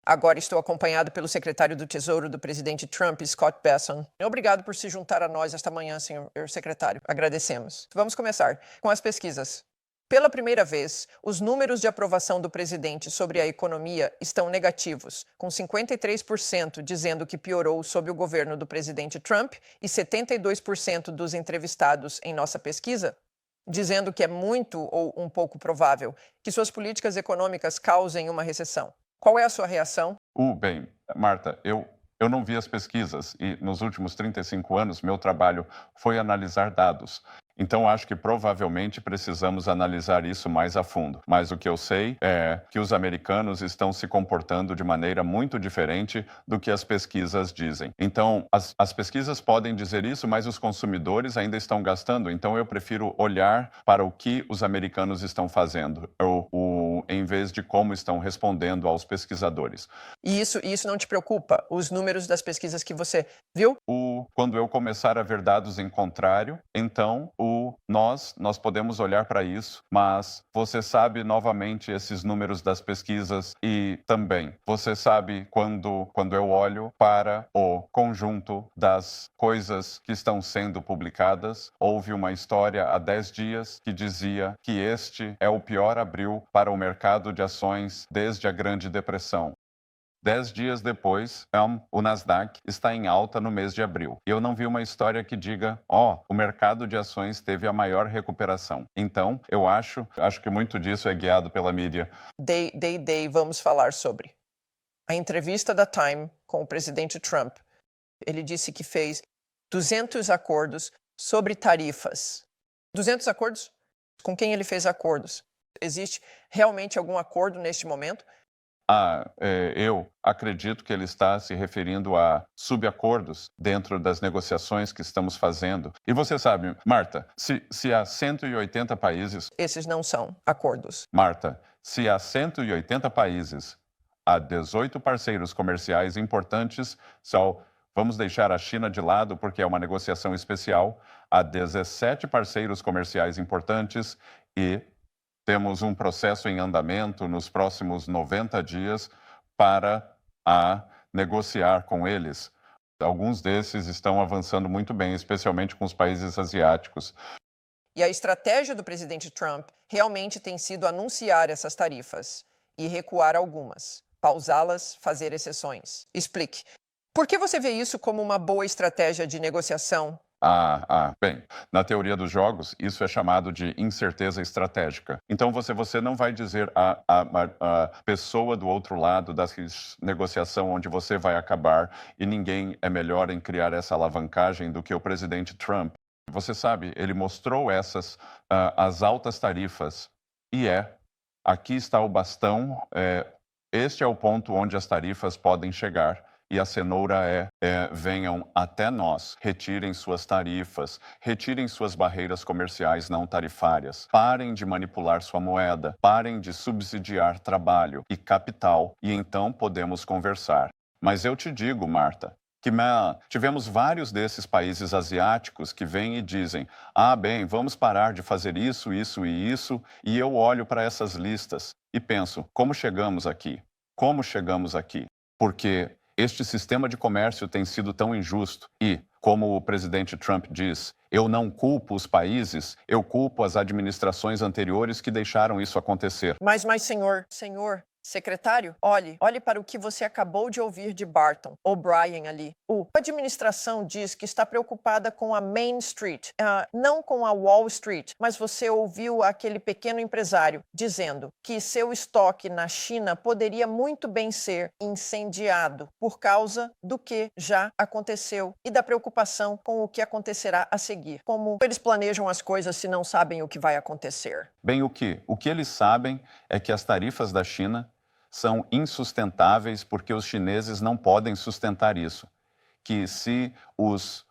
Agora estou acompanhado pelo secretário do Tesouro do presidente Trump, Scott Bessent. Obrigado por se juntar a nós esta manhã, senhor secretário. Agradecemos. Vamos começar com as pesquisas. Pela primeira vez, os números de aprovação do presidente sobre a economia estão negativos, com 53% dizendo que piorou sob o governo do presidente Trump e 72% dos entrevistados em nossa pesquisa dizendo que é muito ou um pouco provável que suas políticas econômicas causem uma recessão. Qual é a sua reação? Bem, Marta, eu não vi as pesquisas e nos últimos 35 anos meu trabalho foi analisar dados. Então, acho que provavelmente precisamos analisar isso mais a fundo. Mas o que eu sei é que os americanos estão se comportando de maneira muito diferente do que as pesquisas dizem. Então, as pesquisas podem dizer isso, mas os consumidores ainda estão gastando. Então, eu prefiro olhar para o que os americanos estão fazendo, em vez de como estão respondendo aos pesquisadores. E isso não te preocupa? Os números das pesquisas que você viu? Quando eu começar a ver dados em contrário, então nós podemos olhar para isso, mas você sabe novamente esses números das pesquisas e também você sabe quando eu olho para o conjunto das coisas que estão sendo publicadas, houve uma história há 10 dias que dizia que este é o pior abril para o mercado de ações desde a Grande Depressão. 10 dias depois, o Nasdaq está em alta no mês de abril. E eu não vi uma história que diga, o mercado de ações teve a maior recuperação. Então, eu acho que muito disso é guiado pela mídia. Vamos falar sobre. A entrevista da Time com o presidente Trump. Ele disse que fez 200 acordos sobre tarifas. 200 acordos? Com quem ele fez acordos? Existe realmente algum acordo neste momento? Eu acredito que ele está se referindo a subacordos dentro das negociações que estamos fazendo. E você sabe, Marta, se há 180 países... Esses não são acordos. Marta, se há 180 países, há 18 parceiros comerciais importantes, vamos deixar a China de lado porque é uma negociação especial, há 17 parceiros comerciais importantes e temos um processo em andamento nos próximos 90 dias para negociar com eles. Alguns desses estão avançando muito bem, especialmente com os países asiáticos. E a estratégia do presidente Trump realmente tem sido anunciar essas tarifas e recuar algumas, pausá-las, fazer exceções. Explique. Por que você vê isso como uma boa estratégia de negociação? Bem, na teoria dos jogos, isso é chamado de incerteza estratégica. Então, você não vai dizer a pessoa do outro lado da negociação onde você vai acabar e ninguém é melhor em criar essa alavancagem do que o presidente Trump. Você sabe, ele mostrou as altas tarifas e aqui está o bastão, este é o ponto onde as tarifas podem chegar. E a cenoura venham até nós, retirem suas tarifas, retirem suas barreiras comerciais não tarifárias, parem de manipular sua moeda, parem de subsidiar trabalho e capital, e então podemos conversar. Mas eu te digo, Marta, que tivemos vários desses países asiáticos que vêm e dizem, bem, vamos parar de fazer isso, isso e isso, e eu olho para essas listas e penso, como chegamos aqui? Como chegamos aqui? Porque este sistema de comércio tem sido tão injusto e, como o presidente Trump diz, eu não culpo os países, eu culpo as administrações anteriores que deixaram isso acontecer. Mas senhor secretário, olhe para o que você acabou de ouvir de Barton O'Brien ali. A administração diz que está preocupada com a Main Street, não com a Wall Street, mas você ouviu aquele pequeno empresário dizendo que seu estoque na China poderia muito bem ser incendiado por causa do que já aconteceu e da preocupação com o que acontecerá a seguir. Como eles planejam as coisas se não sabem o que vai acontecer? Bem, o que eles sabem é que as tarifas da China são insustentáveis porque os chineses não podem sustentar isso. Que se os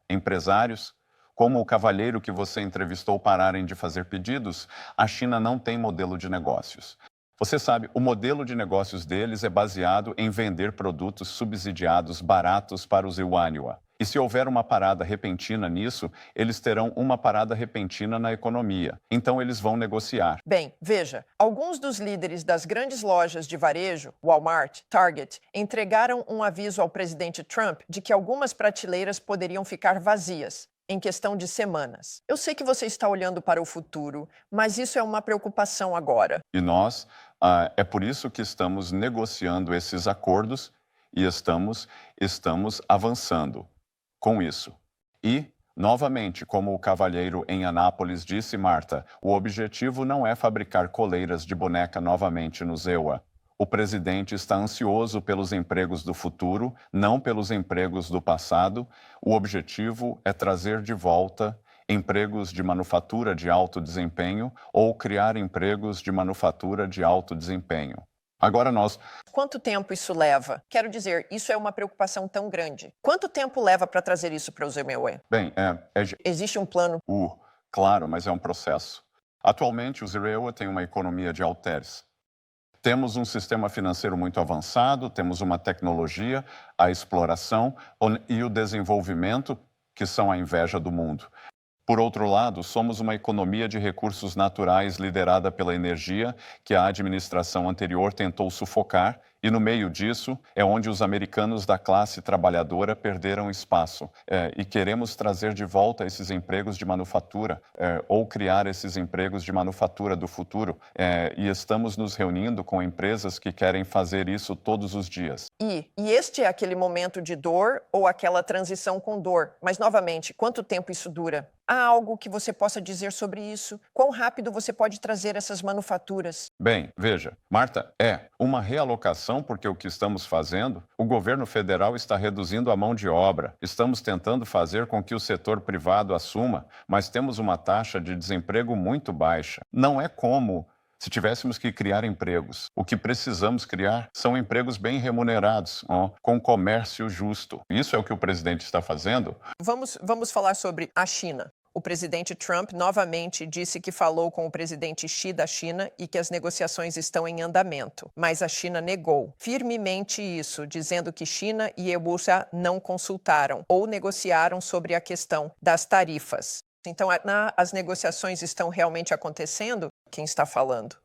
empresários, como o cavalheiro que você entrevistou, pararem de fazer pedidos, a China não tem modelo de negócios. Você sabe, o modelo de negócios deles é baseado em vender produtos subsidiados baratos para os Yuanhua. E se houver uma parada repentina nisso, eles terão uma parada repentina na economia. Então eles vão negociar. Bem, veja, alguns dos líderes das grandes lojas de varejo, Walmart, Target, entregaram um aviso ao presidente Trump de que algumas prateleiras poderiam ficar vazias em questão de semanas. Eu sei que você está olhando para o futuro, mas isso é uma preocupação agora. E nós, é por isso que estamos negociando esses acordos e estamos avançando com isso. E, novamente, como o cavalheiro em Anápolis disse, Marta, o objetivo não é fabricar coleiras de boneca novamente no ZEUA. O presidente está ansioso pelos empregos do futuro, não pelos empregos do passado. O objetivo é trazer de volta empregos de manufatura de alto desempenho ou criar empregos de manufatura de alto desempenho. Agora nós... Quanto tempo isso leva? Quero dizer, isso é uma preocupação tão grande. Quanto tempo leva para trazer isso para o ZMWE? Bem, Existe um plano? Claro, mas é um processo. Atualmente, o ZMWE tem uma economia de halteres. Temos um sistema financeiro muito avançado, temos uma tecnologia, a exploração e o desenvolvimento, que são a inveja do mundo. Por outro lado, somos uma economia de recursos naturais liderada pela energia que a administração anterior tentou sufocar, e no meio disso é onde os americanos da classe trabalhadora perderam espaço. E queremos trazer de volta esses empregos de manufatura, ou criar esses empregos de manufatura do futuro. E estamos nos reunindo com empresas que querem fazer isso todos os dias. E este é aquele momento de dor ou aquela transição com dor. Mas, novamente, quanto tempo isso dura? Há algo que você possa dizer sobre isso? Quão rápido você pode trazer essas manufaturas? Bem, veja, Marta, é uma realocação porque o que estamos fazendo, o governo federal está reduzindo a mão de obra. Estamos tentando fazer com que o setor privado assuma, mas temos uma taxa de desemprego muito baixa. Não é como se tivéssemos que criar empregos. O que precisamos criar são empregos bem remunerados, com comércio justo. Isso é o que o presidente está fazendo. Vamos falar sobre a China. O presidente Trump novamente disse que falou com o presidente Xi da China e que as negociações estão em andamento. Mas a China negou firmemente isso, dizendo que China e USA não consultaram ou negociaram sobre a questão das tarifas. Então, as negociações estão realmente acontecendo? Quem está falando?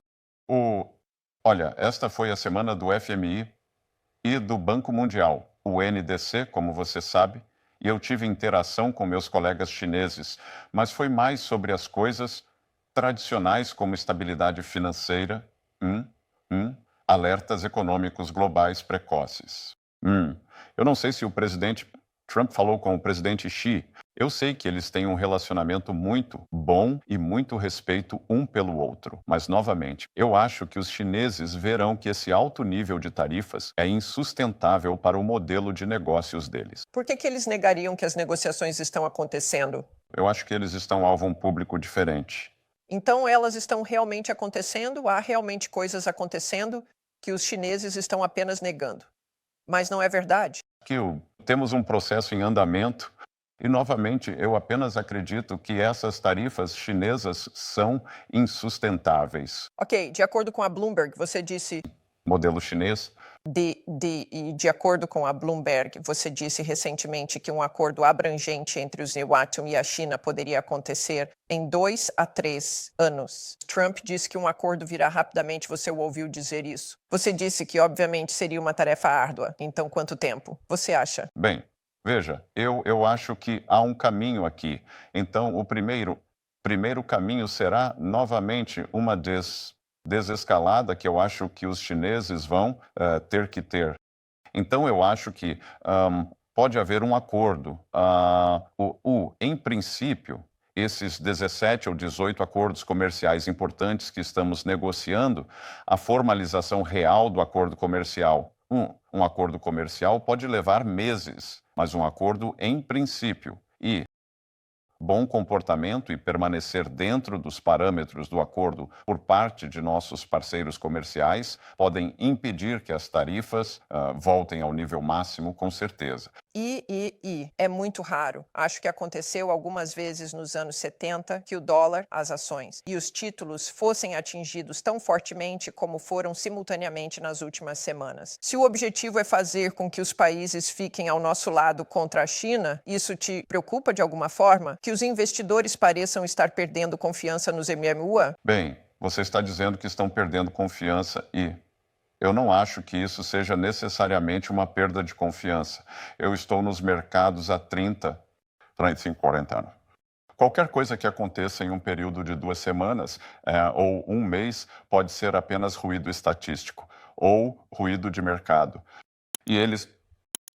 Olha, esta foi a semana do FMI e do Banco Mundial, o NDC, como você sabe, e eu tive interação com meus colegas chineses, mas foi mais sobre as coisas tradicionais como estabilidade financeira, alertas econômicos globais precoces. Eu não sei se o presidente Trump falou com o presidente Xi. Eu sei que eles têm um relacionamento muito bom e muito respeito um pelo outro. Mas, novamente, eu acho que os chineses verão que esse alto nível de tarifas é insustentável para o modelo de negócios deles. Por que eles negariam que as negociações estão acontecendo? Eu acho que eles estão alvo a um público diferente. Então, elas estão realmente acontecendo? Há realmente coisas acontecendo que os chineses estão apenas negando? Mas não é verdade? Temos um processo em andamento. E, novamente, eu apenas acredito que essas tarifas chinesas são insustentáveis. Ok, de acordo com a Bloomberg, você disse... Modelo chinês? De acordo com a Bloomberg, você disse recentemente que um acordo abrangente entre os Neoatom e a China poderia acontecer em 2 a 3 anos. Trump disse que um acordo virá rapidamente, você o ouviu dizer isso. Você disse que, obviamente, seria uma tarefa árdua. Então, quanto tempo? Você acha? Bem, veja, eu acho que há um caminho aqui. Então, o primeiro caminho será, novamente, uma desescalada que eu acho que os chineses vão ter que ter. Então, eu acho que pode haver um acordo. Em princípio, esses 17 ou 18 acordos comerciais importantes que estamos negociando, a formalização real do acordo comercial. Um acordo comercial pode levar meses, mas um acordo em princípio e bom comportamento e permanecer dentro dos parâmetros do acordo por parte de nossos parceiros comerciais podem impedir que as tarifas voltem ao nível máximo, com certeza. É muito raro. Acho que aconteceu algumas vezes nos anos 70 que o dólar, as ações e os títulos fossem atingidos tão fortemente como foram simultaneamente nas últimas semanas. Se o objetivo é fazer com que os países fiquem ao nosso lado contra a China, isso te preocupa de alguma forma? Que os investidores pareçam estar perdendo confiança nos MMUA? Bem, você está dizendo que estão perdendo confiança e eu não acho que isso seja necessariamente uma perda de confiança. Eu estou nos mercados há 30, 35, 40 anos. Qualquer coisa que aconteça em um período de 2 semanas ou um mês pode ser apenas ruído estatístico ou ruído de mercado. E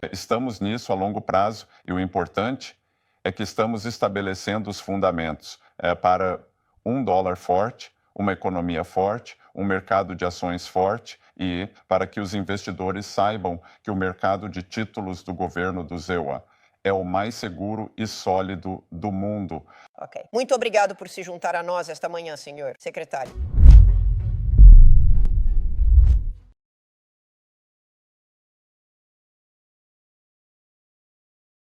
estamos nisso a longo prazo e o importante é que estamos estabelecendo os fundamentos para um dólar forte, uma economia forte, um mercado de ações forte e para que os investidores saibam que o mercado de títulos do governo do ZEUA é o mais seguro e sólido do mundo. Ok. Muito obrigado por se juntar a nós esta manhã, senhor secretário.